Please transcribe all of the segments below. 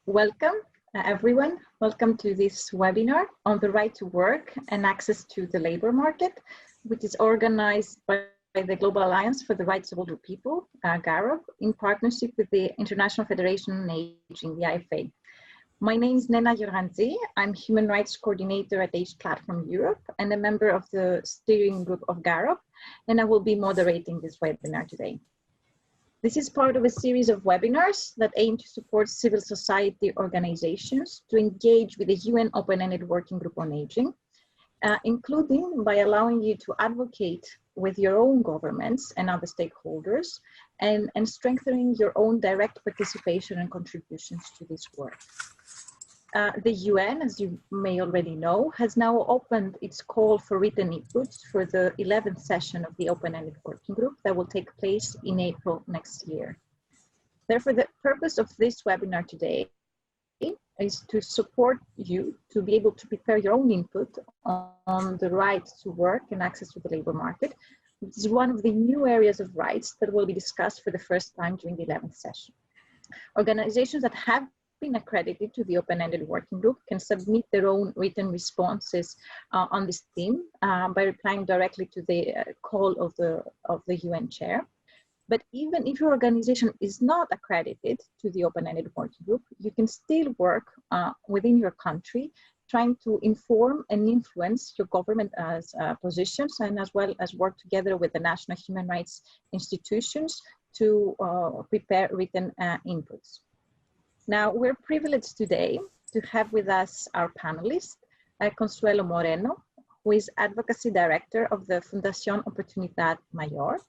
Welcome, everyone. Welcome to this webinar on the right to work and access to the labor market, which is organized by the Global Alliance for the Rights of Older People, GAROP, in partnership with the International Federation on Aging, the IFA. My name is Nena Yoranzi. I'm Human Rights Coordinator at Age Platform Europe and a member of the steering group of GAROP, and I will be moderating this webinar today. This is part of a series of webinars that aim to support civil society organizations to engage with the UN Open-Ended Working Group on Aging, including by allowing you to advocate with your own governments and other stakeholders and strengthening your own direct participation and contributions to this work. The UN, as you may already know, has now opened its call for written inputs for the 11th session of the Open-Ended Working Group that will take place in April next year. Therefore, the purpose of this webinar today is to support you to be able to prepare your own input on the right to work and access to the labor market, which is one of the new areas of rights that will be discussed for the first time during the 11th session. Organizations that have been accredited to the Open-Ended Working Group can submit their own written responses on this theme by replying directly to the call of the UN chair. But even if your organization is not accredited to the Open-Ended Working Group, you can still work within your country, trying to inform and influence your government positions, and as well as work together with the national human rights institutions to prepare written inputs. Now, we're privileged today to have with us our panelist, Consuelo Moreno, who is Advocacy Director of the Fundación Oportunidad Mayor.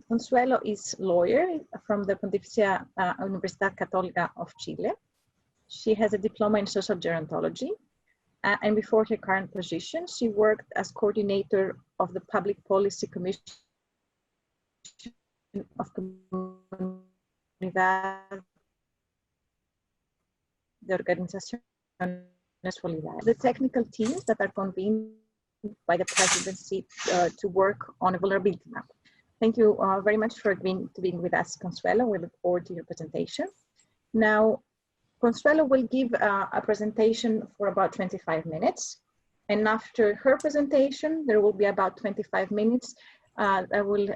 Consuelo is lawyer from the Pontificia Universidad Católica of Chile. She has a diploma in social gerontology, and before her current position, she worked as coordinator of the Public Policy Commission of Comunidad de Organizaciones Solidarias, the technical teams that are convened by the presidency to work on a vulnerability map. Thank you very much for agreeing to being with us, Consuelo. We look forward to your presentation. Now, Consuelo will give a presentation for about 25 minutes. And after her presentation, there will be about 25 minutes that will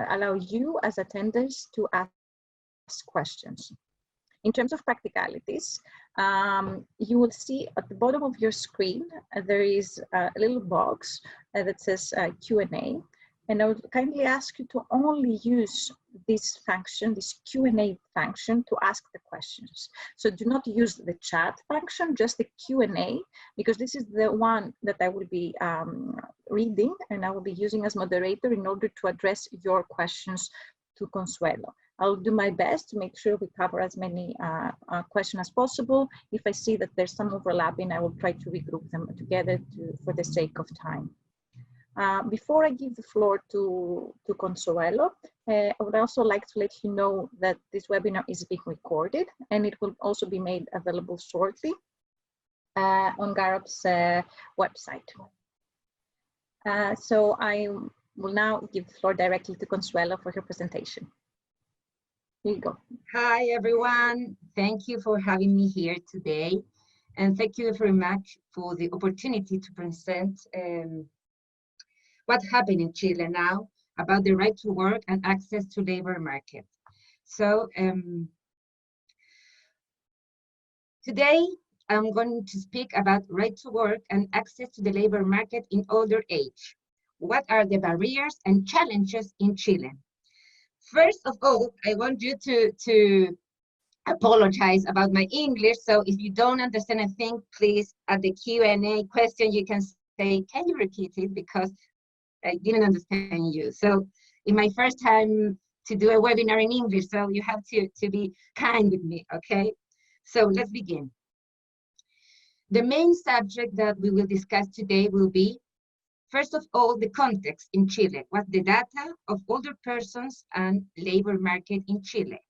allow you as attendees to ask questions. In terms of practicalities, you will see at the bottom of your screen, there is a little box that says Q&A. And I would kindly ask you to only use this function, this Q&A function, to ask the questions. So do not use the chat function, just the Q&A, because this is the one that I will be reading and I will be using as moderator in order to address your questions to Consuelo. I'll do my best to make sure we cover as many questions as possible. If I see that there's some overlapping, I will try to regroup them together for the sake of time. Before I give the floor to Consuelo, I would also like to let you know that this webinar is being recorded and it will also be made available shortly on GAROP's website. So I will now give the floor directly to Consuelo for her presentation. Here you go. Hi, everyone. Thank you for having me here today. And thank you very much for the opportunity to present what happened in Chile now about the right to work and access to labor market. So today I'm going to speak about right to work and access to the labor market in older age. What are the barriers and challenges in Chile? First of all, I want you to apologize about my English. So if you don't understand a thing, please, at the Q&A question, you can say, can you repeat it? Because I didn't understand you. So it's my first time to do a webinar in English, so you have to be kind with me, okay? So let's begin. The main subject that we will discuss today will be, first of all, the context in Chile, what the data of older persons and labor market in Chile.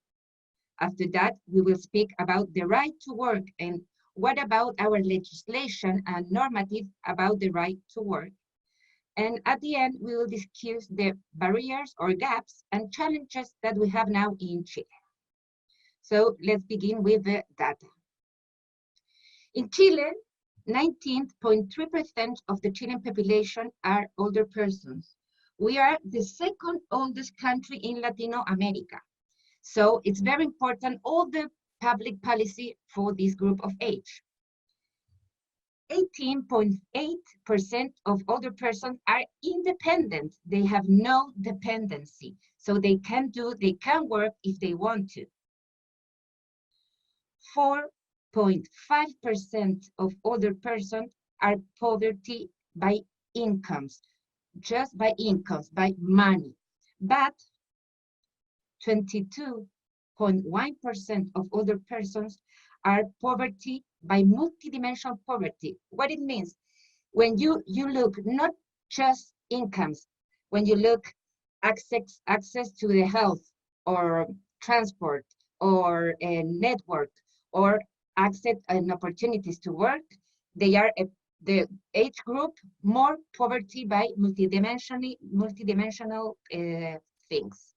After that, we will speak about the right to work and what about our legislation and normative about the right to work. And at the end, we will discuss the barriers or gaps and challenges that we have now in Chile. So let's begin with the data. In Chile, 19.3% of the Chilean population are older persons. We are the second oldest country in Latin America. So it's very important, all the public policy for this group of age. 18.8% of older persons are independent. They have no dependency. So they can work if they want to. 4.5% of older persons are poverty by incomes, just by incomes, by money. But 22.1% of older persons are poverty by multidimensional poverty. What it means, when you look not just incomes, when you look access to the health or transport or a network or access and opportunities to work, they are the age group more poverty by multidimensional things.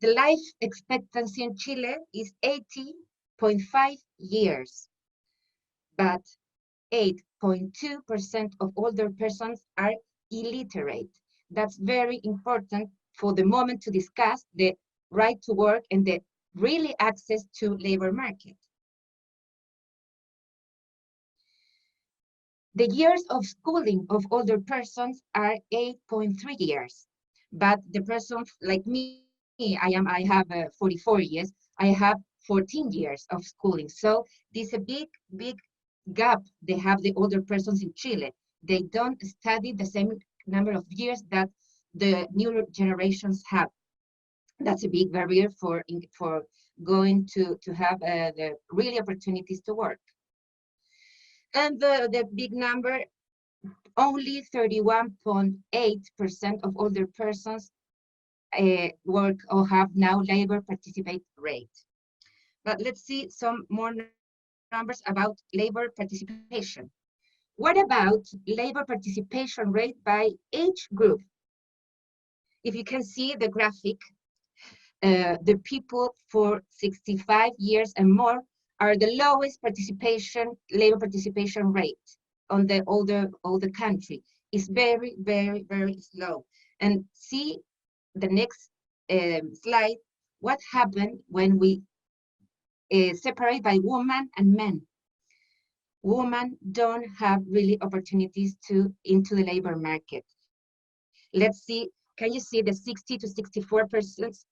The life expectancy in Chile is 80.5 years, but 8.2% of older persons are illiterate. That's very important for the moment to discuss the right to work and the really access to labor market. The years of schooling of older persons are 8.3 years, but the person like me, I have 44 years, I have 14 years of schooling. So there's a big gap they have, the older persons in Chile. They don't study the same number of years that the newer generations have. That's a big barrier for going to have the really opportunities to work. And the big number, only 31.8% of older persons work or have now labor participate rate. But let's see some more numbers about labor participation. What about labor participation rate by age group? If you can see the graphic, the people for 65 years and more are the lowest labor participation rate on the older country. It's very, very, very slow. And see the next slide, what happened when we separate by women and men. Women don't have really opportunities into the labor market. Let's see, can you see the 60 to 64%?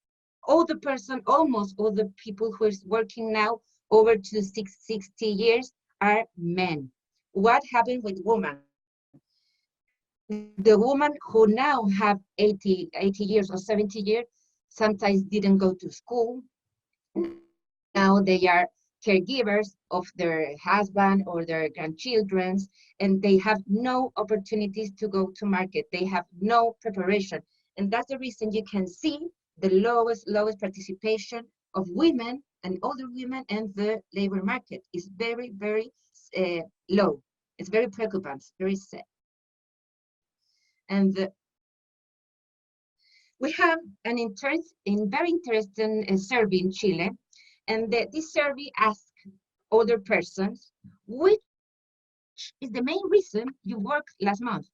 Almost all the people who is working now over to 60 years are men. What happened with women? The women who now have 80 years or 70 years sometimes didn't go to school. Now they are caregivers of their husband or their grandchildren, and they have no opportunities to go to market. They have no preparation. And that's the reason you can see the lowest participation of women and older women in the labor market is very, very low. It's very preoccupant, very sad. And we have a very interesting survey in Chile, and this survey asks older persons, which is the main reason you worked last month?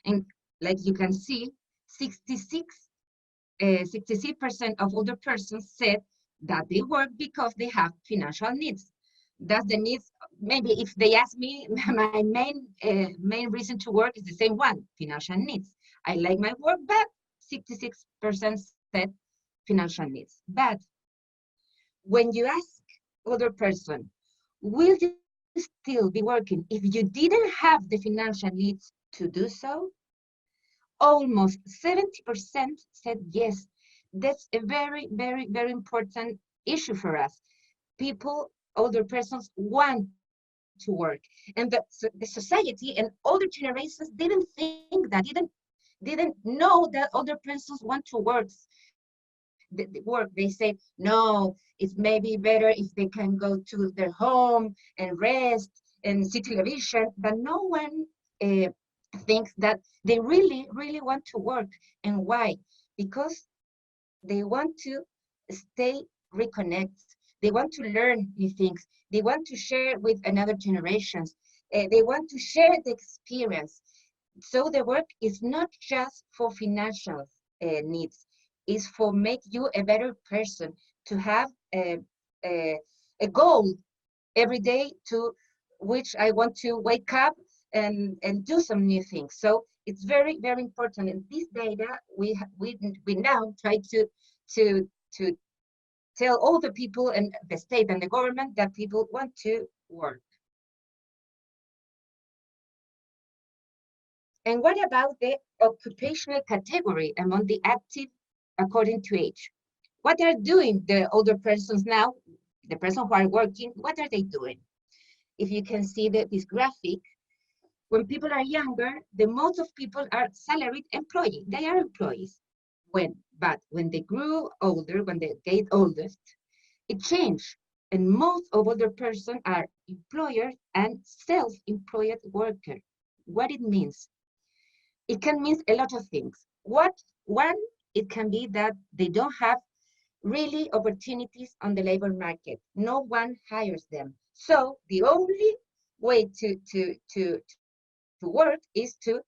And like you can see, 66% of older persons said that they work because they have financial needs. That's the needs. Maybe if they ask me, my main reason to work is the same one, financial needs. I like my work, but 66% said financial needs. But when you ask older person, will you still be working if you didn't have the financial needs to do so? Almost 70% said yes. That's a very, very, very important issue for us. People, older persons want to work. And the society and older generations didn't think that, didn't know that older persons want to work. They say, no, it's maybe better if they can go to their home and rest and see television, but no one thinks that they really, really want to work. And why? Because they want to stay reconnect. They want to learn new things. They want to share with another generations. They want to share the experience. So the work is not just for financial needs. It's for make you a better person, to have a goal every day to which I want to wake up and do some new things. So it's very, very important. And this data we now try to tell all the people and the state and the government that people want to work. And what about the occupational category among the active according to age? What are doing the older persons now, the persons who are working, what are they doing? If you can see this graphic, when people are younger, the most of people are salaried employees. They are employees. But when they grew older, when they get oldest, it changed. And most of older persons are employers and self-employed workers. What it means? It can mean a lot of things. One, it can be that they don't have really opportunities on the labor market. No one hires them. So the only way to work is to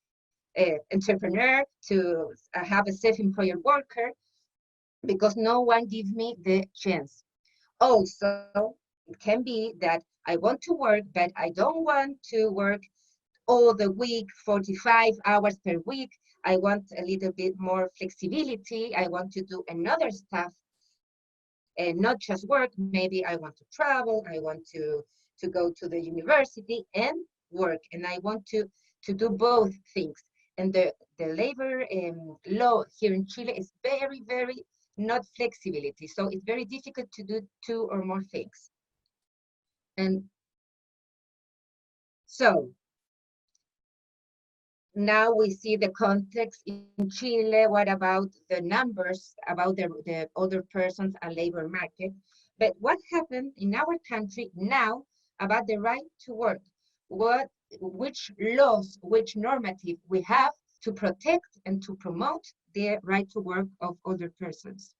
entrepreneur, to have a self-employed worker, because no one gives me the chance. Also, it can be that I want to work, but I don't want to work all the week, 45 hours per week. I want a little bit more flexibility. I want to do another stuff and not just work. Maybe I want to travel. I want to go to the university and work. And I want to do both things. And the labor law here in Chile is very, very not flexibility. So it's very difficult to do two or more things. And so now we see the context in Chile. What about the numbers about the older persons and labor market? But what happened in our country now about the right to work? Which laws, which normative we have to protect and to promote the right to work of older persons?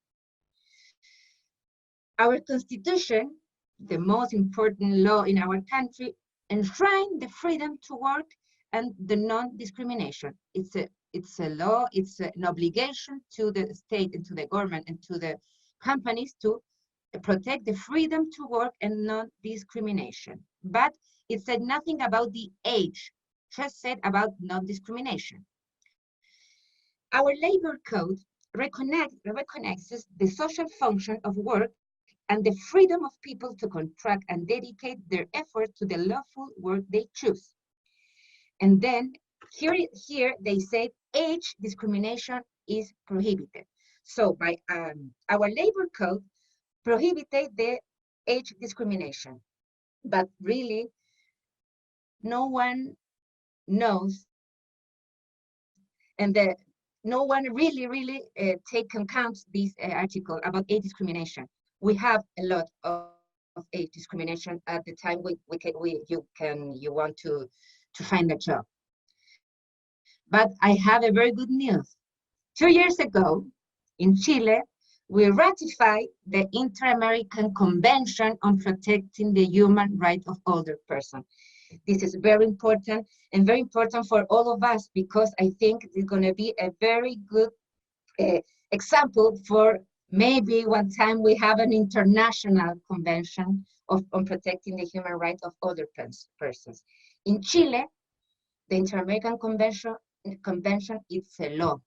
Our constitution, the most important law in our country, enshrine the freedom to work and the non-discrimination. It's a law, it's an obligation to the state and to the government and to the companies to protect the freedom to work and non-discrimination. But it said nothing about the age, just said about non-discrimination. Our labor code recognizes the social function of work and the freedom of people to contract and dedicate their effort to the lawful work they choose. And then here they say age discrimination is prohibited. So by our labor code prohibited the age discrimination, but really no one knows, and no one really take account this article about age discrimination. We have a lot of age discrimination at the time you want to find a job. But I have a very good news. 2 years ago, in Chile, we ratified the Inter-American Convention on Protecting the Human Rights of Older Persons. This is very important and very important for all of us, because I think it's going to be a very good example for maybe one time we have an international convention on protecting the human rights of older persons. In Chile, the Inter-American Convention, it's a law.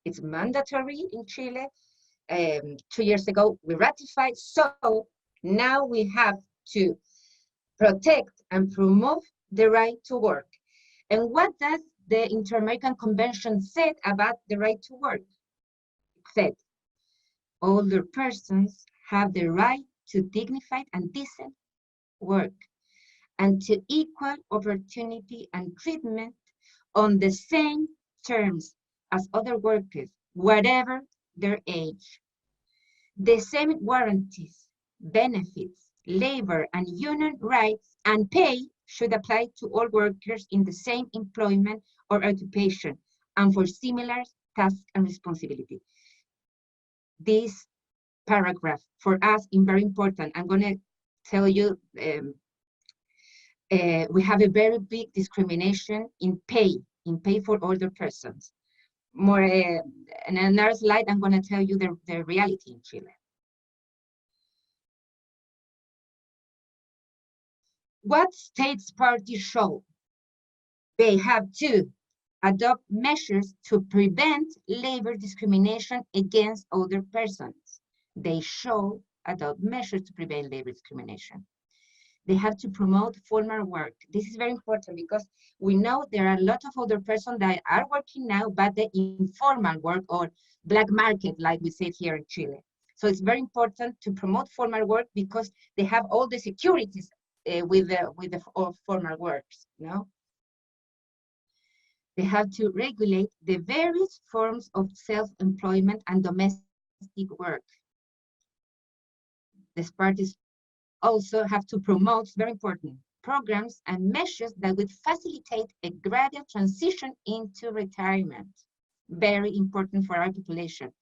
It's mandatory in Chile. 2 years ago, we ratified. So now we have to protect and promote the right to work. And what does the Inter-American Convention say about the right to work? It said, older persons have the right to dignified and decent work and to equal opportunity and treatment on the same terms as other workers, whatever their age. The same warranties, benefits, labor and union rights and pay should apply to all workers in the same employment or occupation and for similar tasks and responsibility. this paragraph for us is very important. I'm going to tell you we have a very big discrimination in pay for older persons. More in another slide, I'm going to tell you the reality in Chile. What states parties show? They have to adopt measures to prevent labor discrimination against older persons. They should adopt measures to prevent labor discrimination. They have to promote formal work. This is very important because we know there are a lot of older persons that are working now, but the informal work or black market, like we said here in Chile. So it's very important to promote formal work because they have all the securities with the formal works, you know? They have to regulate the various forms of self-employment and domestic work. These parties also have to promote, very important, programs and measures that would facilitate a gradual transition into retirement. Very important for our population.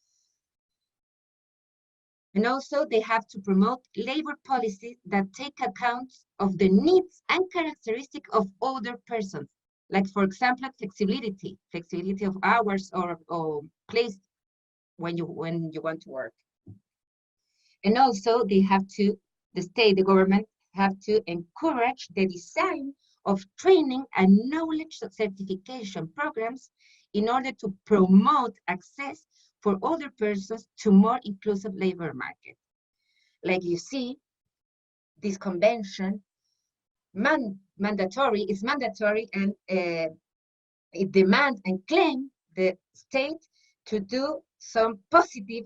And also they have to promote labor policies that take account of the needs and characteristics of older persons. Like, for example, flexibility of hours or place when you want to work. And also they have to, the government have to encourage the design of training and knowledge certification programs in order to promote access for older persons to more inclusive labor market. Like you see, this convention mandatory and it demands and claims the state to do some positive,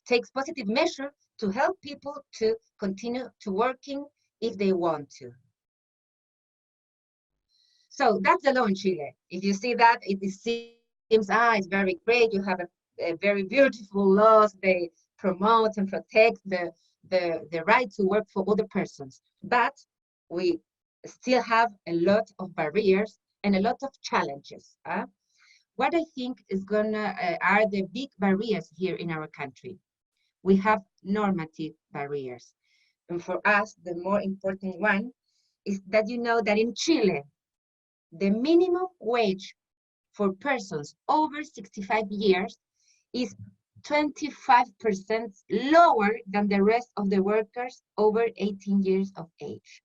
takes positive measure to help people to continue to working if they want to. So that's the law in Chile. If you see that, it seems, it's very great. You have a very beautiful laws. They promote and protect the right to work for other persons. But we still have a lot of barriers and a lot of challenges. What I think is are the big barriers here in our country. We have normative barriers. And for us, the more important one is that you know that in Chile, the minimum wage for persons over 65 years is 25% lower than the rest of the workers over 18 years of age.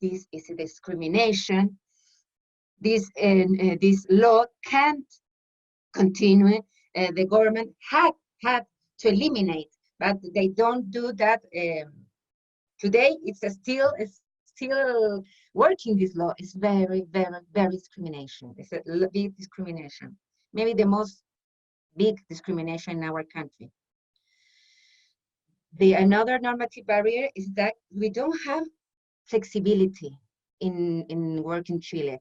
This is a discrimination. This law can't continue. The government had to eliminate, but they don't do that. Today, it's still working. This law is very, very, very discrimination. It's a big discrimination. Maybe the most big discrimination in our country. Another normative barrier is that we don't have flexibility in work in Chile.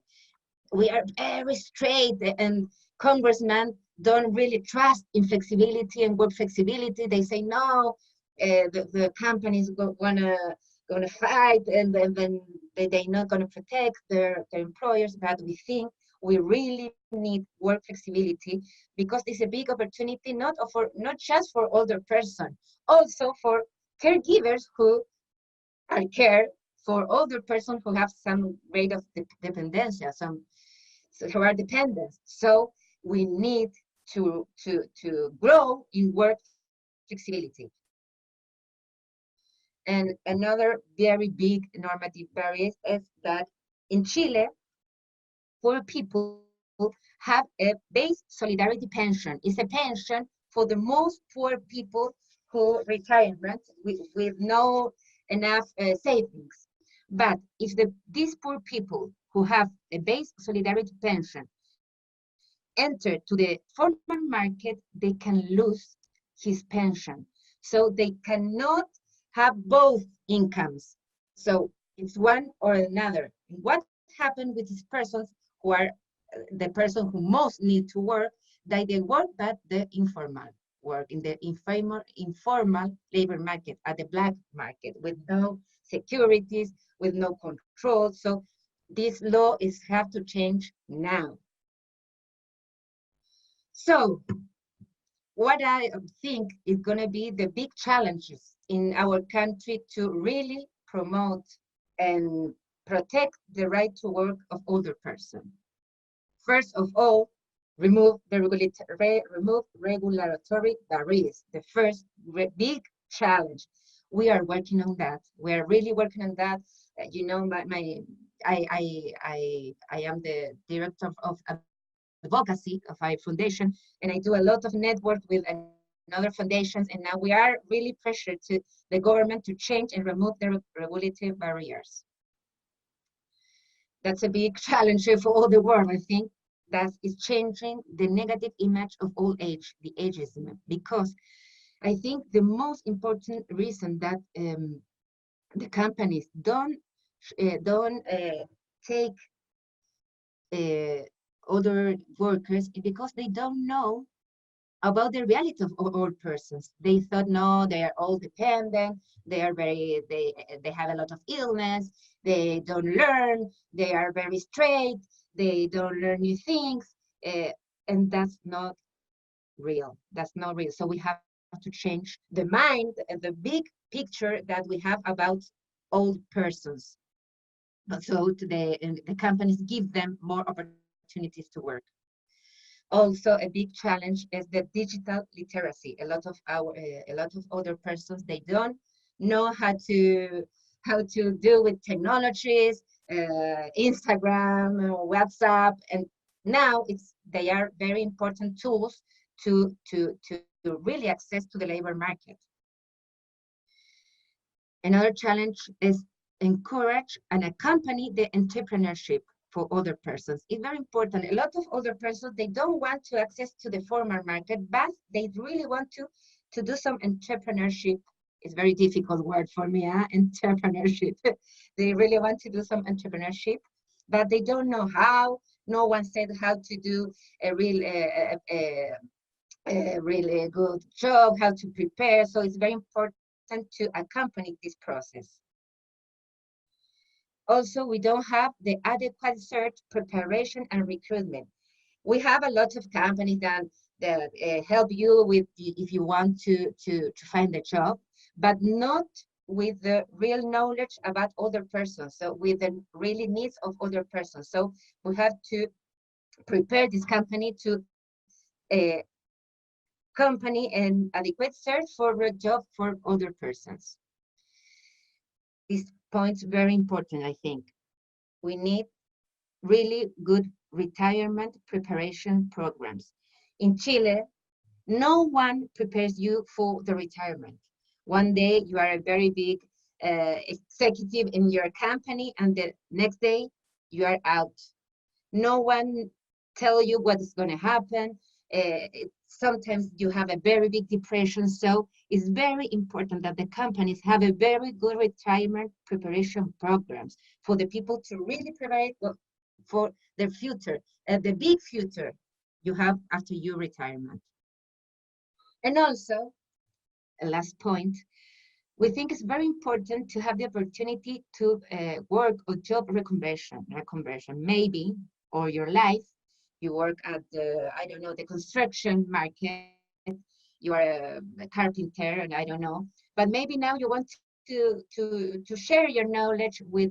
We are very straight, and congressmen don't really trust in flexibility and work flexibility. They say no, the companies gonna fight, and then they're not gonna protect their employers. But we think we really need work flexibility because it's a big opportunity, not just for older person, also for caregivers who are care for older person who have some rate of dependencia, who are dependent. So we need to grow in work flexibility. And another very big normative barrier is that in Chile, poor people have a base solidarity pension. It's a pension for the most poor people who retire with no enough savings. But if these poor people who have a base solidarity pension enter to the formal market, they can lose his pension. So they cannot have both incomes. So it's one or another. What happened with these persons who are the person who most need to work, that they work at the informal work, in the informal labor market, at the black market, with no securities, with no control. So this law have to change now. So what I think is going to be the big challenges in our country to really promote and protect the right to work of older persons. First of all, remove regulatory barriers. The first big challenge. We are working on that. We are really working on that. You know, I am the director of advocacy of our foundation, and I do a lot of network with other foundations, and now we are really pressured to the government to change and remove the regulatory barriers. That's a big challenge for all the world, I think, that is changing the negative image of old age, the ageism, because I think the most important reason that the companies don't take other workers is because they don't know about the reality of old persons. They thought, no, they are all dependent, they are they have a lot of illness, they don't learn, they are very straight, they don't learn new things, and that's not real. That's not real. So we have to change the mind and the big picture that we have about old persons. So the companies give them more opportunities to work. Also, a big challenge is the digital literacy. A lot of other persons, they don't know how to deal with technologies, Instagram, WhatsApp, and now they are very important tools to really access to the labor market. Another challenge is encourage and accompany the entrepreneurship for other persons. It's very important. A lot of other persons, they don't want to access to the formal market, but they really want to do some entrepreneurship. It's a very difficult word for me, entrepreneurship. They really want to do some entrepreneurship, but they don't know how. No one said how to do a really good job, how to prepare. So it's very important to accompany this process. Also, we don't have the adequate search, preparation, and recruitment. We have a lot of companies that help you with if you want to find a job, but not with the real knowledge about other persons. So with the really needs of other persons. So we have to prepare this company to company and adequate search for a job for other persons. This point is very important, I think. We need really good retirement preparation programs. In Chile, no one prepares you for the retirement. One day you are a very big executive in your company, and the next day you are out. No one tell you what is going to happen. Sometimes you have a very big depression. So it's very important that the companies have a very good retirement preparation programs for the people to really prepare for their future, the big future you have after your retirement. And also, a last point, we think it's very important to have the opportunity to work on job reconversion, maybe, or your life. You work at the, I don't know, the construction market, you are a carpenter, and I don't know, but maybe now you want to share your knowledge with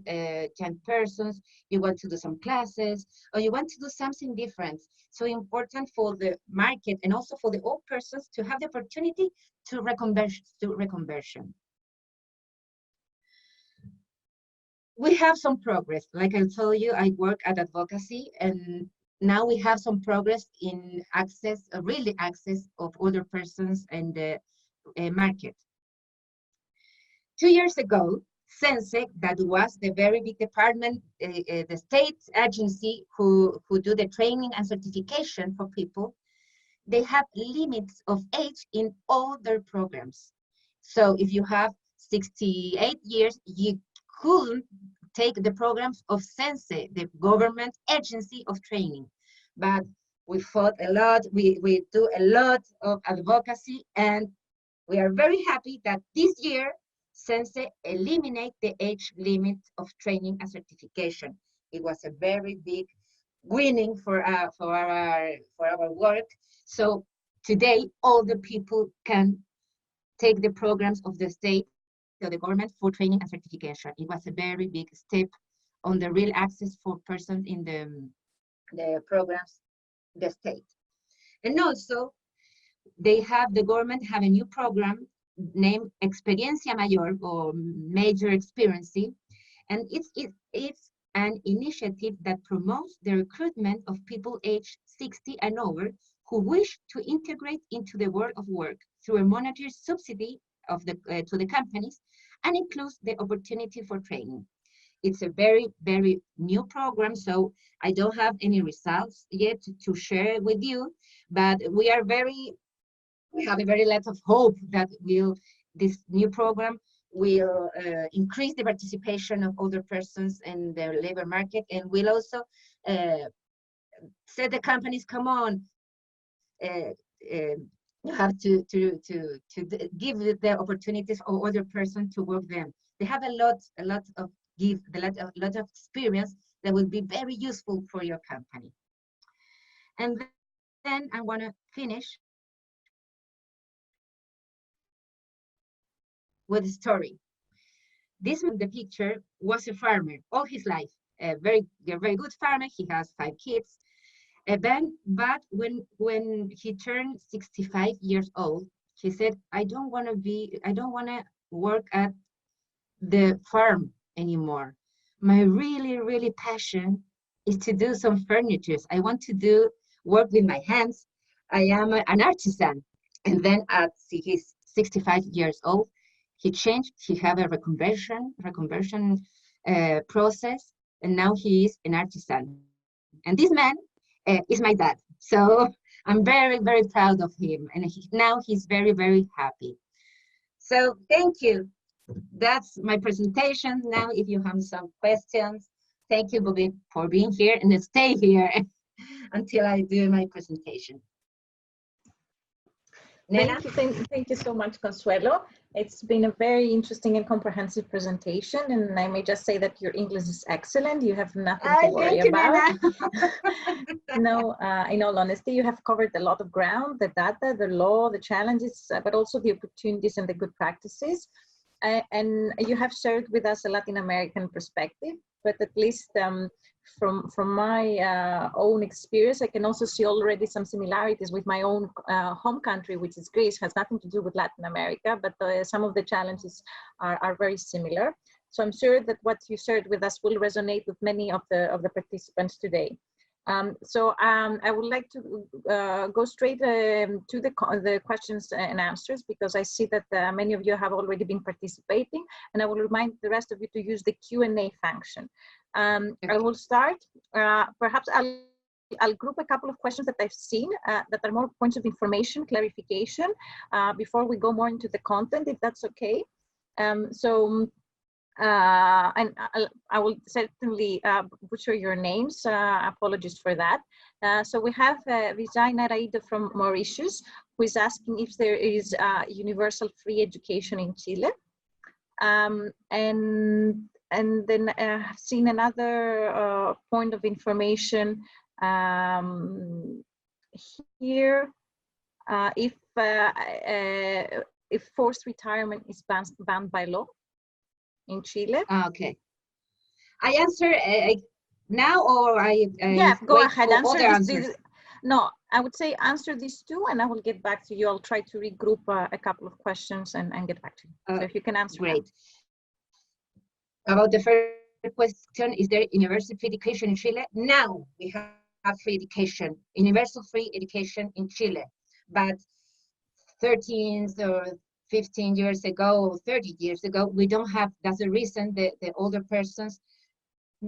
young persons, you want to do some classes, or you want to do something different. So important for the market and also for the old persons to have the opportunity to reconversion. We have some progress. Like I told you, I work at advocacy, and now we have some progress in access, really access of other persons in the market. 2 years ago, Sense, that was the very big department, the state agency who do the training and certification for people, they have limits of age in all their programs. So if you have 68 years, you couldn't take the programs of Sense, the government agency of training. But we fought a lot, we do a lot of advocacy, and we are very happy that this year Sense eliminate the age limit of training and certification. It was a very big winning for our work. So today all the people can take the programs of the state, so the government, for training and certification. It was a very big step on the real access for persons in the programs, the state. And also, the government have a new program named Experiencia Mayor, or Major Experience, and it's an initiative that promotes the recruitment of people aged 60 and over who wish to integrate into the world of work through a monetary subsidy of to the companies, and includes the opportunity for training. It's a very, very new program, so I don't have any results yet to share with you, but we have a very lot of hope that this new program will increase the participation of other persons in the labor market, and will also say the companies, come on, you have to give the opportunities for other persons to work them. They have a lot of experience that will be very useful for your company. And then I want to finish with a story. This man, the picture, was a farmer all his life, a very good farmer. He has 5 kids. But when he turned 65 years old, he said, I don't want to work at the farm anymore. My really passion is to do some furniture. I want to work with my hands. I am an artisan. And then at his 65 years old, he changed. He had a reconversion process, and now he is an artisan. And this man is my dad. So I'm very proud of him, and now he's very happy. So thank you. That's my presentation. Now, if you have some questions, thank you, Bobby, for being here, and stay here until I do my presentation. Thank you so much, Consuelo. It's been a very interesting and comprehensive presentation, and I may just say that your English is excellent. You have nothing to worry about. No, in all honesty, you have covered a lot of ground: the data, the law, the challenges, but also the opportunities and the good practices. And you have shared with us a Latin American perspective, but at least from my own experience, I can also see already some similarities with my own home country, which is Greece. Has nothing to do with Latin America, but some of the challenges are very similar. So I'm sure that what you shared with us will resonate with many of the participants today. I would like to go straight to the questions and answers, because I see that many of you have already been participating, and I will remind the rest of you to use the Q&A function. I will start. Perhaps I'll group a couple of questions that I've seen that are more points of information, clarification, before we go more into the content, if that's okay. And I will certainly butcher your names. Apologies for that. So we have Vijay Naraida from Mauritius, who is asking if there is universal free education in Chile. And then I've seen another point of information here. If forced retirement is banned by law in Chile. Okay. I answer now, or I yeah, go ahead. Answer this. No, I would say answer these two, and I will get back to you. I'll try to regroup a couple of questions and get back to you. So if you can answer. Great. About the first question, is there universal free education in Chile? Now we have free education, universal free education in Chile, but 13 or 15 years ago, or 30 years ago, we don't have. That's the reason the older persons,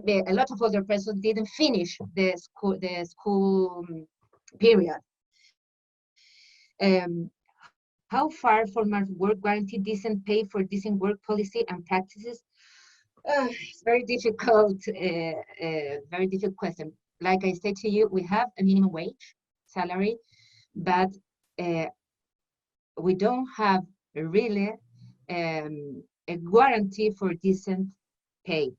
a lot of older persons didn't finish the school period. How far from our work guarantee decent pay for decent work policy and practices? It's very difficult question. Like I said to you, we have a minimum wage salary, but we don't have really a guarantee for decent pay.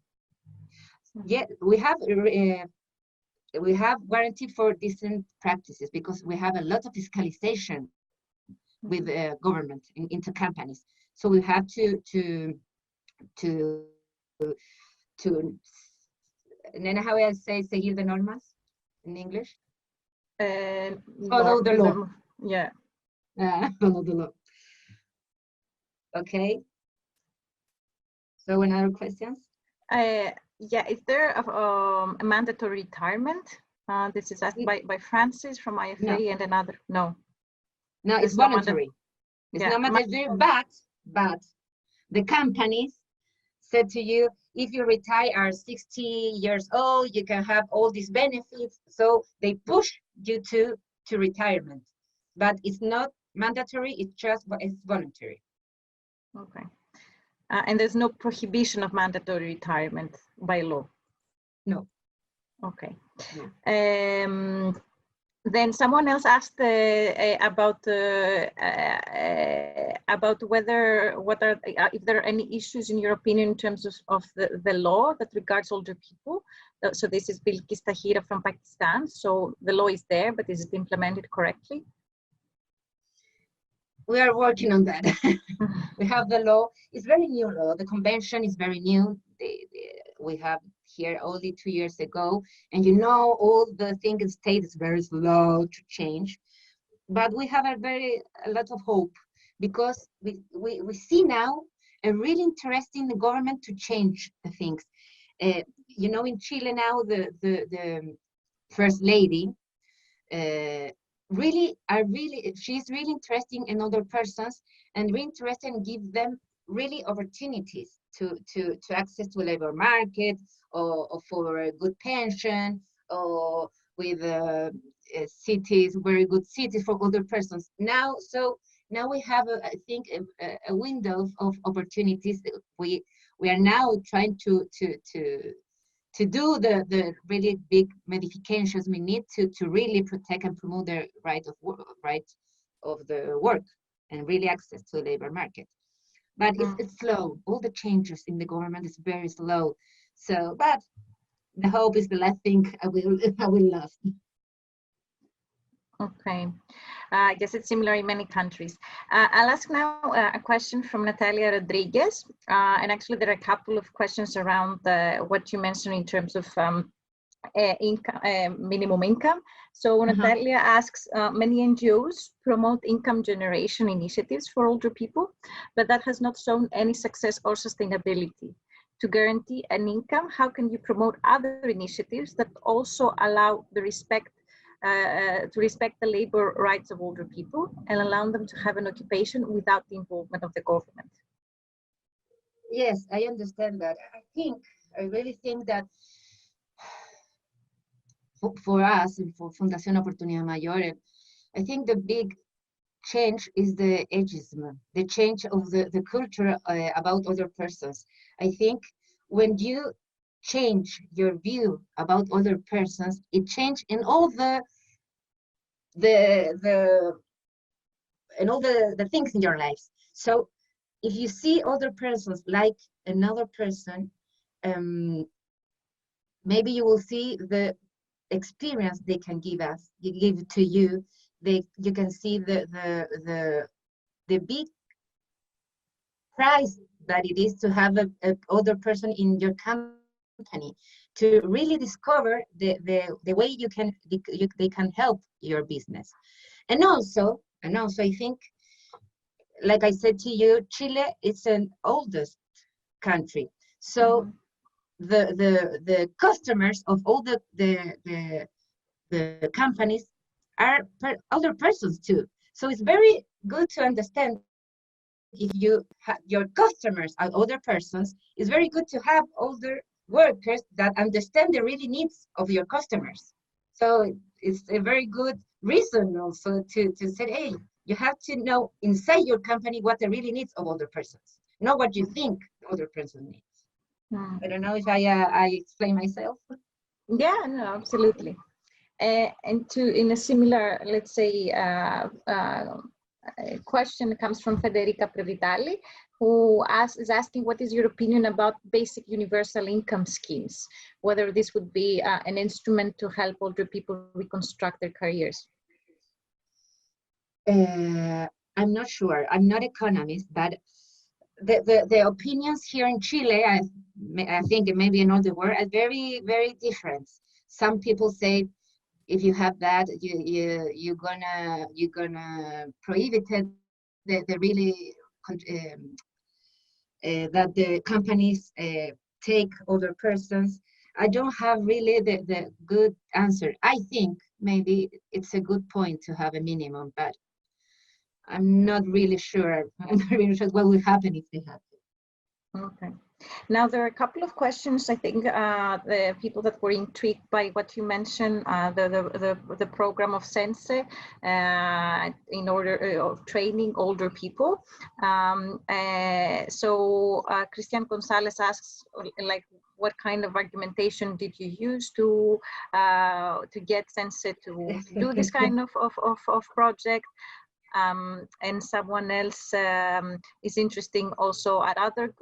Yet we have we have guarantee for decent practices because we have a lot of fiscalization with government into companies. So we have to Nena, how I say seguir the normas in English? Follow the law. Yeah. Follow the law. Okay. So another questions? Yeah, is there a mandatory retirement? This is asked by Francis from IFA No. and another. No. No, it's voluntary. It's not mandatory, but the companies said to you, if you retire at 60 years old, you can have all these benefits. So they push you to retirement, but it's not mandatory. It's voluntary. Okay. And there's no prohibition of mandatory retirement by law? No. Okay. No. Then someone else asked about whether if there are any issues in your opinion in terms of the law that regards older people. So this is Bilkis Tahira from Pakistan. So the law is there, but is it implemented correctly? We are working on that. We have the law. It's very new law. The convention is very new. We have here only 2 years ago, and you know all the things in state is very slow to change. But we have a lot of hope because we see now a really interesting government to change the things. You know, in Chile now the first lady. She's really interested in other persons and really interested in give them really opportunities to access to labor market or for a good pension or with cities, very good cities for other persons. Now we have I think a window of opportunities. We are now trying to do the really big modifications we need to really protect and promote the right of the work and really access to the labor market. But it's slow. All the changes in the government is very slow. So, but the hope is the last thing I will love. Okay, I guess it's similar in many countries. I'll ask now a question from Natalia Rodriguez, and actually there are a couple of questions around what you mentioned in terms of minimum income. So Natalia asks, many NGOs promote income generation initiatives for older people, but that has not shown any success or sustainability. To guarantee an income, how can you promote other initiatives that also allow the to respect the labor rights of older people and allow them to have an occupation without the involvement of the government? Yes, I understand that. I really think that for us and for Fundación Oportunidad Mayor, I think the big change is the ageism, the change of the culture about other persons. I think when you change your view about other persons, it changes in all the things in your lives. So if you see other persons like another person, maybe you will see the experience they can give to you. You can see the big prize that it is to have a other person in your company, to really discover the way they can help your business. And also I think, like I said to you, Chile is an oldest country, so the customers of all the companies are other persons too. So it's very good to understand, if you have your customers are other persons, it's very good to have older workers that understand the really needs of your customers. So it's a very good reason also to say, hey, you have to know inside your company what the really needs of other persons, not what you think the other person needs. I don't know if I explain myself. Yeah, no, absolutely. And in a similar, let's say, question comes from Federica Previtali who is asking, what is your opinion about basic universal income schemes? Whether this would be an instrument to help older people reconstruct their careers. I'm not sure. I'm not economist, but the opinions here in Chile, I think it may be another word, are very, very different. Some people say if you have that, you're gonna prohibit it, the really that the companies take other persons. I don't have really the good answer. I think maybe it's a good point to have a minimum, but I'm not really sure. I'm not really sure what will happen if they have it. Okay. Now, there are a couple of questions. I think the people that were intrigued by what you mentioned, the program of Sense in order of training older people. So Christian Gonzalez asks, like, what kind of argumentation did you use to get Sense to do this kind of project? And someone else is interesting also at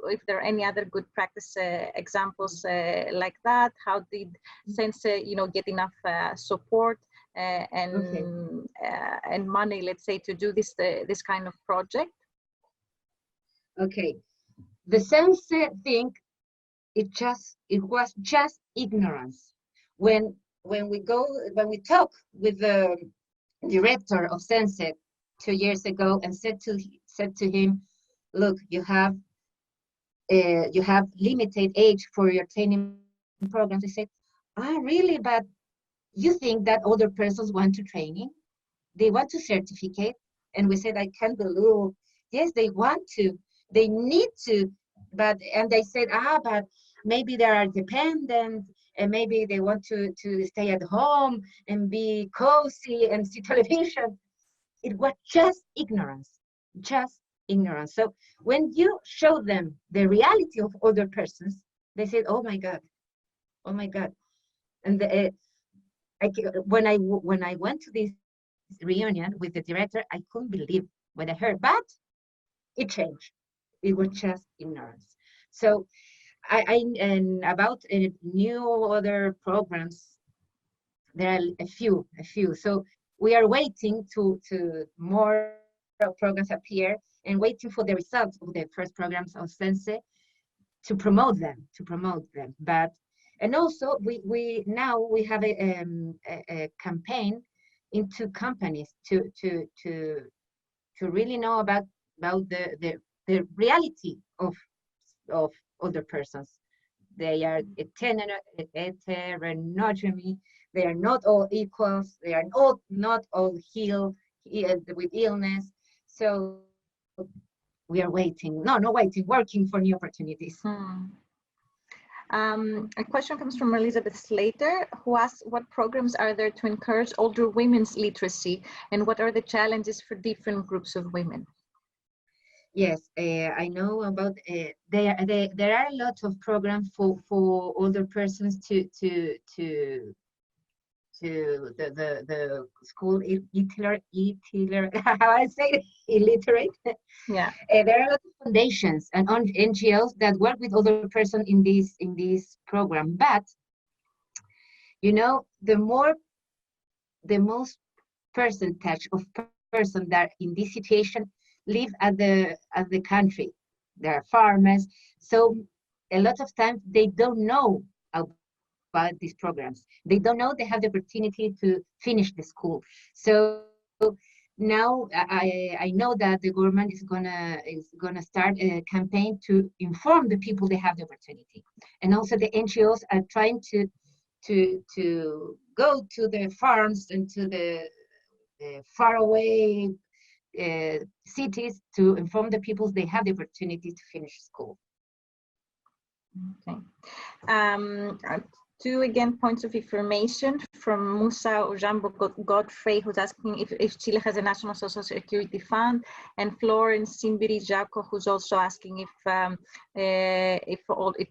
if there are any other good practice examples like that. How did Sense, get enough support and money, let's say, to do this kind of project? Okay, the Sense thing, it was just ignorance. When we talk with the director of Sense 2 years ago and said to him, look, you have limited age for your training programs. He said, really? But you think that other persons want to training? They want to certificate? And we said, I can't believe. Yes, they want to. They need to. And they said, but maybe they are dependent, and maybe they want to stay at home and be cozy and see television. It was just ignorance. So when you show them the reality of other persons, they said, oh my God. And when I went to this reunion with the director, I couldn't believe what I heard, but it changed. It was just ignorance. So and about new other programs, there are a few. So we are waiting to more programs appear and waiting for the results of the first programs of Sense to promote them. But and also we now have a campaign into companies to really know about the reality of other persons. They are heteronormy. They are not all equals. They are not all healed with illness. So we are waiting. No, not waiting. Working for new opportunities. A question comes from Elizabeth Slater, who asks, what programs are there to encourage older women's literacy, and what are the challenges for different groups of women? Yes, I know about. There are a lot of programs for older persons to the school illiterate. How I say it? Illiterate. Yeah. There are a lot of foundations and NGOs that work with older persons in this program. But the most percentage of persons that in this situation live at the country. There are farmers, so a lot of times they don't know about these programs. They don't know they have the opportunity to finish the school. So now I know that the government is gonna start a campaign to inform the people they have the opportunity, and also the NGOs are trying to go to the farms and to the faraway cities to inform the people they have the opportunity to finish school. Okay. Two again points of information from Musa Ojambo Godfrey, who's asking if Chile has a national social security fund, and Florence Simbiri Jaco, who's also asking if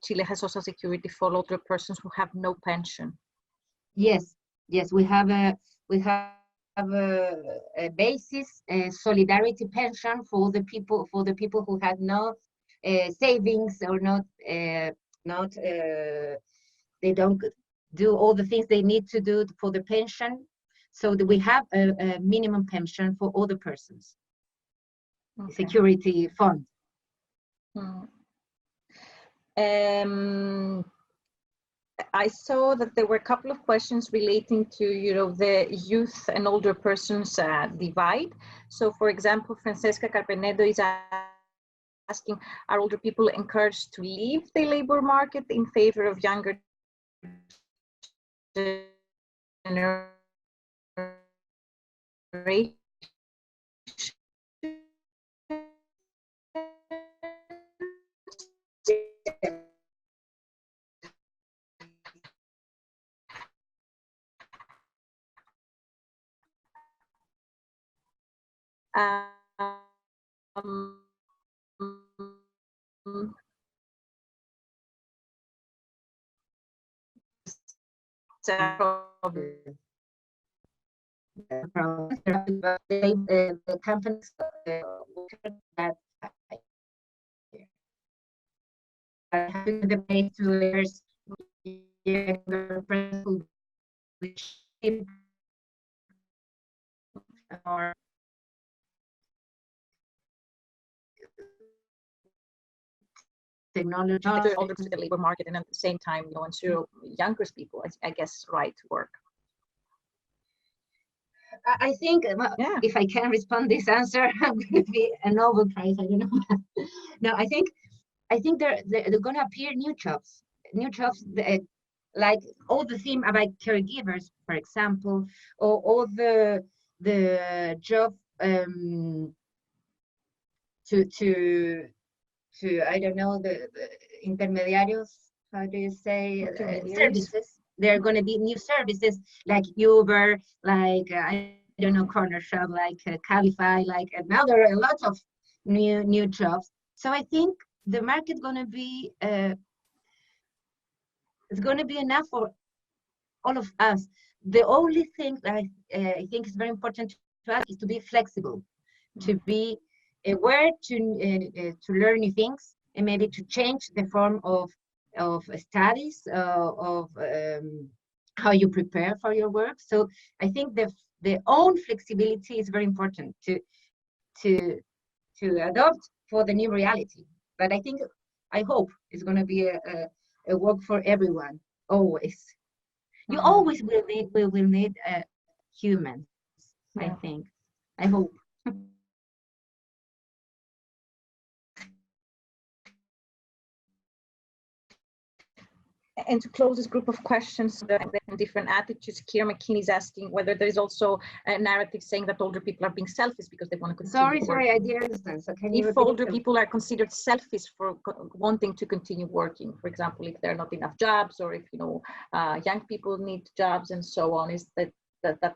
Chile has social security for older persons who have no pension. Yes, we have a basis, a solidarity pension for the people who have no savings, or they don't do all the things they need to do for the pension. So that we have a minimum pension for all the persons. Okay. Security fund. I saw that there were a couple of questions relating to, the youth and older persons divide. So, for example, Francesca Carpenedo is asking, are older people encouraged to leave the labor market in favor of younger generations? The companies that having the debate to there's younger person or technology to the labor market, and at the same time, ensure younger people, I guess, right to work. I think if I can respond this answer, I'm going to be a Nobel Prize. I don't know. No, I think they're going to appear new jobs, like all the theme about caregivers, for example, or all the job to I don't know, the intermediarios, how do you say, services. There are going to be new services like Uber, like I don't know, corner shop, like Cabify, like another, a lot of new jobs. So I think the market going to be it's going to be enough for all of us. The only thing that I think is very important to us is to be flexible, to be aware, to learn new things, and maybe to change the form of studies, of how you prepare for your work. So I think the own flexibility is very important to adopt for the new reality. But I hope it's going to be a work for everyone, always. You always will need humans, I think. I hope. And to close this group of questions and different attitudes, Kira McKinney is asking whether there is also a narrative saying that older people are being selfish because they want to continue. Sorry, I didn't understand. So can you if older people are considered selfish for wanting to continue working, for example, if there are not enough jobs, or if young people need jobs and so on, is that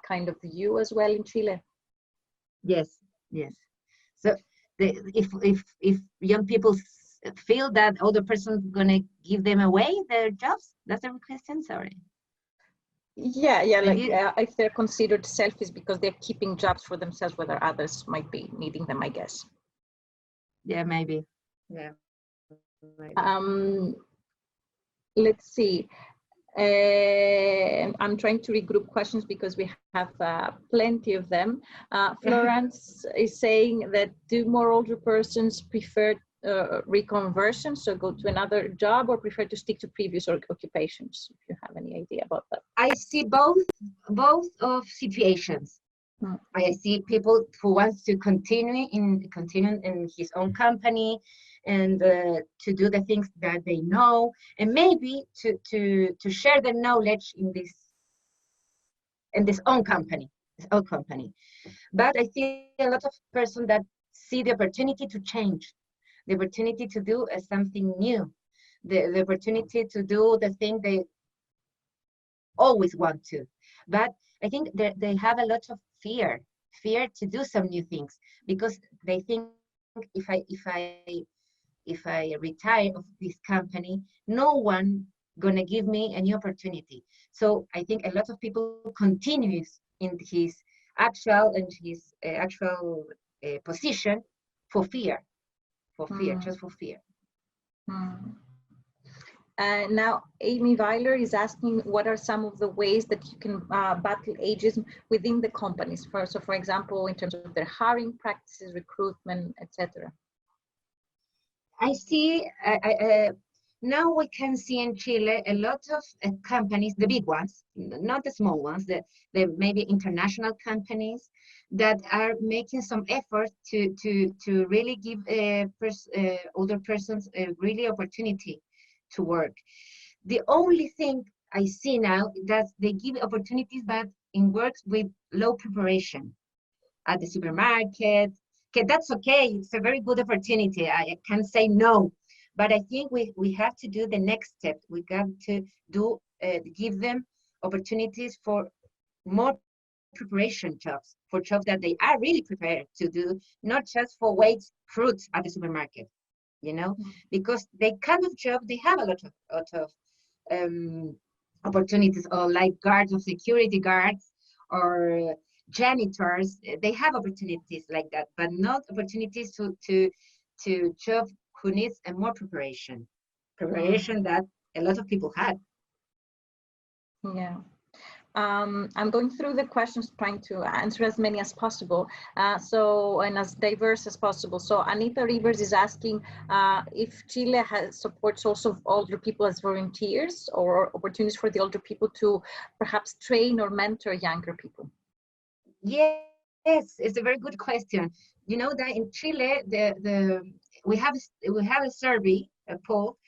kind of view as well in Chile? Yes. So if young people feel that other person's gonna give them away their jobs, that's the question. Sorry. Yeah, like if they're considered selfish because they're keeping jobs for themselves, whether others might be needing them, I guess. Yeah, maybe. Yeah. Maybe. Let's see. I'm trying to regroup questions because we have plenty of them. Florence is saying that do more older persons prefer reconversion, so go to another job, or prefer to stick to previous occupations? If you have any idea about that. I see both of situations. I see people who wants to continue in his own company and to do the things that they know, and maybe to share the knowledge in this own company. But I see a lot of persons that see the opportunity to change, the opportunity to do something new, the opportunity to do the thing they always want to. But I think they have a lot of fear to do some new things, because they think if I retire of this company, no one gonna give me a new opportunity. So I think a lot of people continues in his actual position for fear, just for fear. Hmm. Now, Amy Weiler is asking, what are some of the ways that you can battle ageism within the companies? So, for example, in terms of their hiring practices, recruitment, etc. I see, now we can see in Chile a lot of companies, the big ones, not the small ones, the maybe international companies that are making some effort to really give older persons a really opportunity to work. The only thing I see now is that they give opportunities, but in works with low preparation at the supermarket. Okay, that's okay. It's a very good opportunity. I can't say no, but I think we have to do the next step. We got to do give them opportunities for more preparation jobs, for jobs that they are really prepared to do, not just for wait fruits at the supermarket, you know, because they kind of job they have a lot of opportunities, or like guards or security guards or janitors. They have opportunities like that, but not opportunities to job who needs a more preparation that a lot of people had. Yeah. I'm going through the questions, trying to answer as many as possible, and as diverse as possible. So Anita Rivers is asking if Chile supports also older people as volunteers, or opportunities for the older people to perhaps train or mentor younger people. Yes, it's a very good question. You know that in Chile, we have a survey, a poll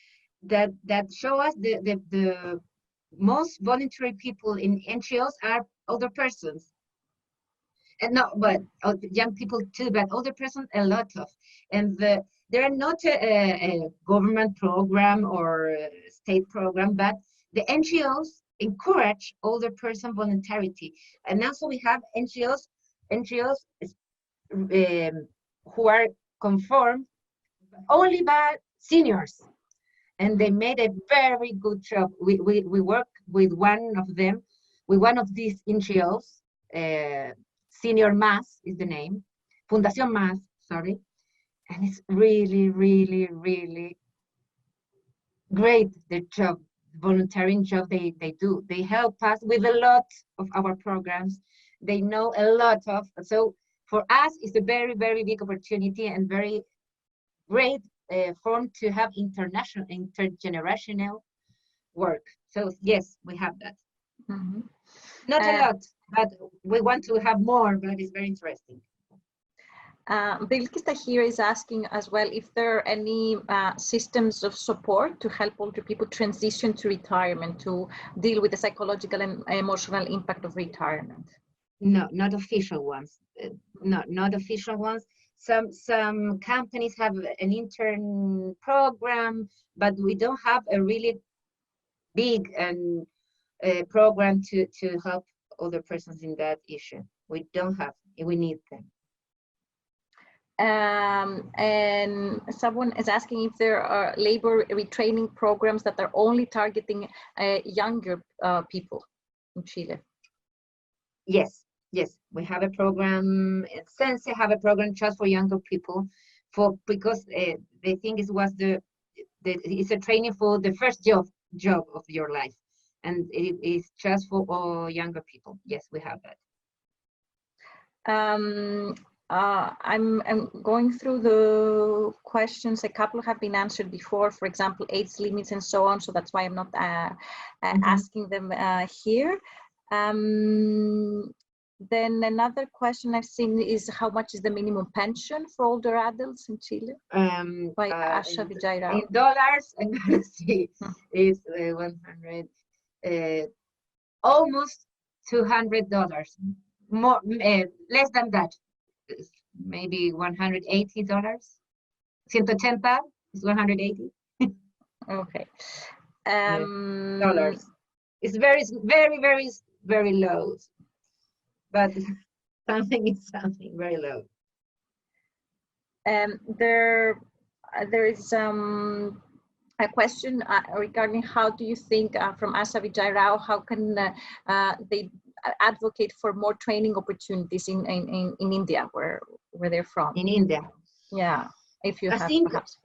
that show us the most voluntary people in NGOs are older persons. And not, but young people too, but older persons a lot of. And there are not a government program or a state program, but the NGOs encourage older person voluntarity. And also we have NGOs who are conformed only by seniors. And they made a very good job. We work with one of them, with one of these NGOs, Senior Más is the name, Fundación Más, sorry. And it's really, really, really great, the job, volunteering job they do. They help us with a lot of our programs. They know a lot of, so for us, it's a very, very big opportunity and very great form to have intergenerational work. So yes, we have that. Mm-hmm. Not a lot, but we want to have more, but it's very interesting. Bilkis Tahir is asking as well if there are any systems of support to help older people transition to retirement, to deal with the psychological and emotional impact of retirement. No, not official ones. Not official ones. Some companies have an intern program, but we don't have a really big program to help other persons in that issue. We don't have. We need them. And someone is asking if there are labor retraining programs that are only targeting younger people in Chile. Yes, we have a program. Sense have a program just for younger people, because they think it was it's a training for the first job of your life, and it is just for all younger people. Yes, we have that. I'm going through the questions. A couple have been answered before, for example, age limits and so on. So that's why I'm not asking them here. Then another question I've seen is how much is the minimum pension for older adults in Chile? By Asha Vijayrao. In dollars, I'm gonna see it's 100, almost $200. More, less than that. Maybe $180. 180 is 180. Okay. Dollars. It's very, very, very, very low. But something is something very low. There is a question regarding how do you think from Asha Vijayrao, how can they advocate for more training opportunities in India, where they're from? In India. Yeah, if you have perhaps.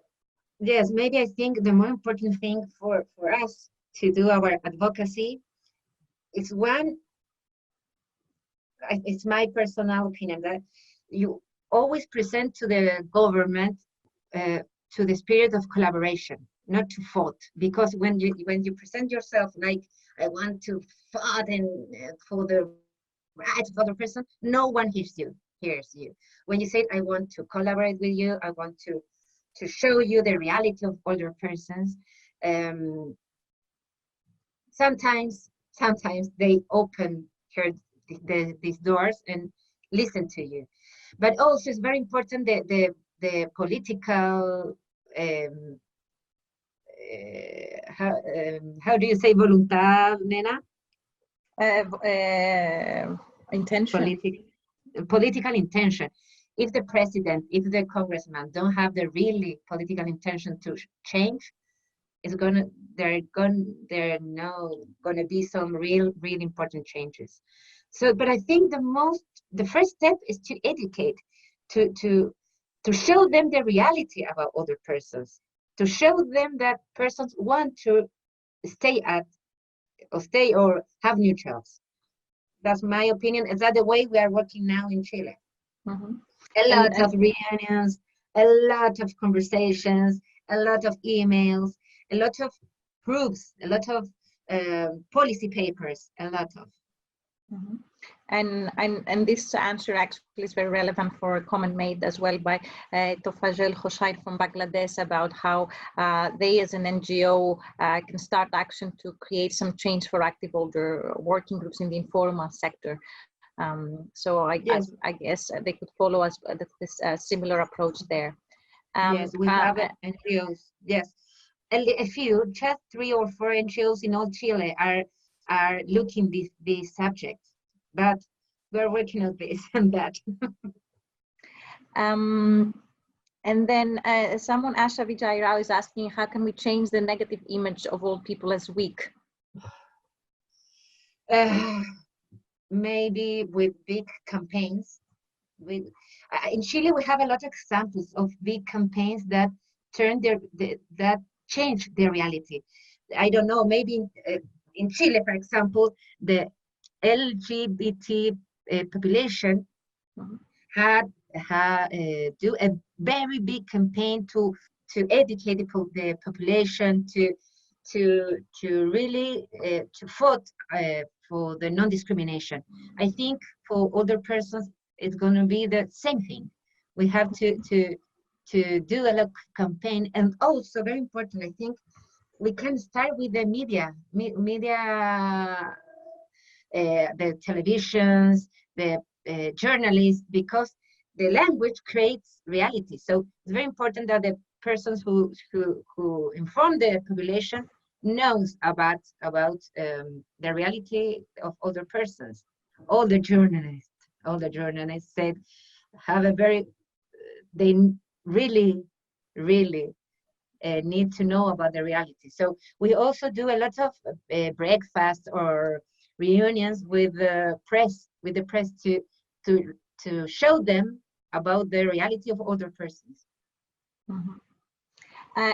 Yes, maybe I think the more important thing for us to do our advocacy is one, it's my personal opinion that you always present to the government uh, to the spirit of collaboration, not to fight. Because when you present yourself like I want to fight and for the right of other person, no one hears you. When you say I want to collaborate with you, I want to show you the reality of other persons. Um, sometimes they open here these doors and listen to you, but also it's very important the political how do you say voluntad, Nena? Intention. Political intention. If the president, if the congressman don't have the really political intention to change, it's gonna there no gonna be some real important changes. So, but I think the first step is to educate, to show them the reality about other persons, to show them that persons want to stay at or stay or have new jobs. That's my opinion. Is that the way we are working now in Chile? Mm-hmm. A lot And of reunions, a lot of conversations, a lot of emails, a lot of proofs, a lot of policy papers, a lot of. mhm. And this answer actually is very relevant for a comment made as well by Tofajel Hoshaid from Bangladesh about how they as an NGO can start action to create some change for active older working groups in the informal sector. So Yes, I guess they could follow us this similar approach there. yes, we have NGOs. Yes, a few, just 3 or 4 NGOs in all Chile are looking these subjects, but we're working on this and that. And then someone, Asha Vijay Rao, is asking, how can we change the negative image of old people as weak? Maybe with big campaigns. In Chile, we have a lot of examples of big campaigns that that change the reality. I don't know, maybe in Chile, for example, the LGBT population Mhm. had do a very big campaign to educate the population to really to vote for the non-discrimination. I think for other persons it's going to be the same thing. We have to do a lot of campaign, and also very important, I think we can start with the media, the televisions, the journalists, because the language creates reality. So it's very important that the persons who inform the population knows about the reality of other persons. All the journalists said have a very they really really need to know about the reality. So we also do a lot of breakfast or reunions with the press to to show them about the reality of other persons. Mhm.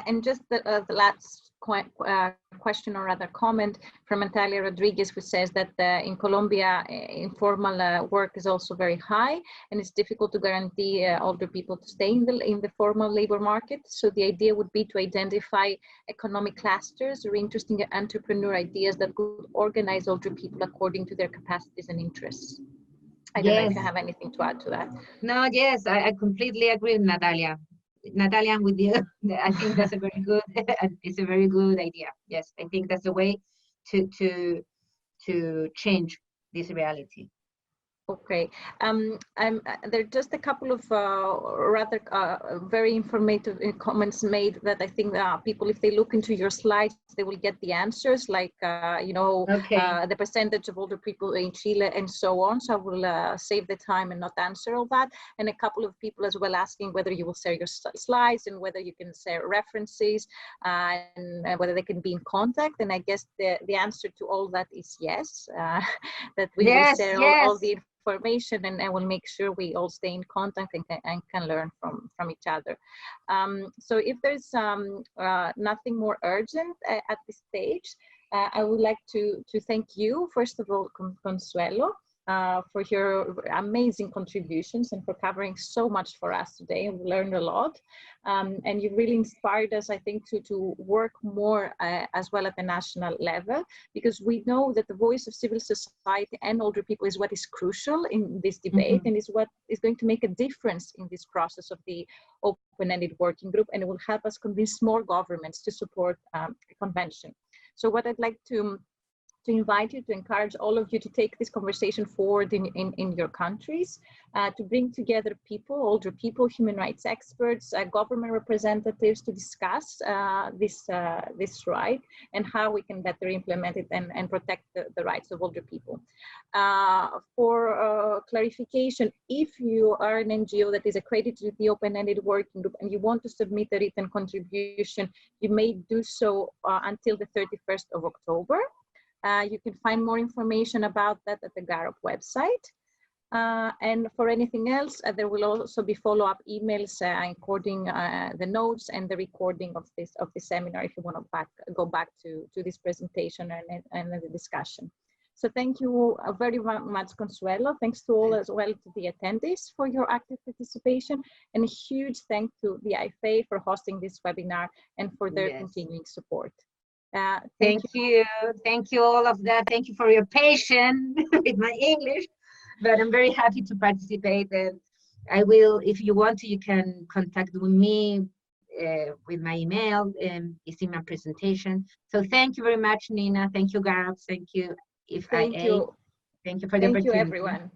And just the last question or rather comment from Natalia Rodriguez, who says that in Colombia, informal work is also very high, and it's difficult to guarantee older people to stay in the formal labor market. So the idea would be to identify economic clusters or interesting entrepreneur ideas that could organize older people according to their capacities and interests. I don't know if Yes. you have anything to add to that. No, yes, I completely agree with Natalia. Natalia, I'm with you. I think that's a very good, it's a very good idea. Yes, I think that's the way to change this reality. Okay, there are just a couple of rather very informative comments made that I think people, if they look into your slides, they will get the answers, like, Okay. the percentage of older people in Chile and so on. So I will save the time and not answer all that. And a couple of people as well asking whether you will share your slides and whether you can share references and whether they can be in contact. And I guess the answer to all that is yes, that we will Yes, share all yes. the information, and I will make sure we all stay in contact and can learn from each other. So if there's nothing more urgent at this stage, I would like to thank you, first of all, Consuelo, for your amazing contributions and for covering so much for us today. We learned a lot, and you really inspired us, I think, to work more as well at the national level, because we know that the voice of civil society and older people is what is crucial in this debate, and is what is going to make a difference in this process of the open-ended working group, and it will help us convince more governments to support the convention. So what I'd like to invite you, to encourage all of you to take this conversation forward in your countries, to bring together people, older people, human rights experts, government representatives, to discuss this right and how we can better implement it and protect the rights of older people. For clarification, if you are an NGO that is accredited to the open-ended working group and you want to submit a written contribution, you may do so until the 31st of October. You can find more information about that at the GAROP website. And for anything else, there will also be follow-up emails including the notes and the recording of the seminar if you want to go back to this presentation and the discussion. So thank you very much, Consuelo. Thanks to all as well to the attendees for your active participation, and a huge thank to the IFA for hosting this webinar and for their continuing support. Thank you all of that. Thank you for your patience with my English, but I'm very happy to participate, and I will, if you want to, you can contact me with my email, it's in my presentation. So thank you very much, Nina. Thank you, Gareth. Thank you, Thank you. Thank you for the opportunity. Thank you, everyone.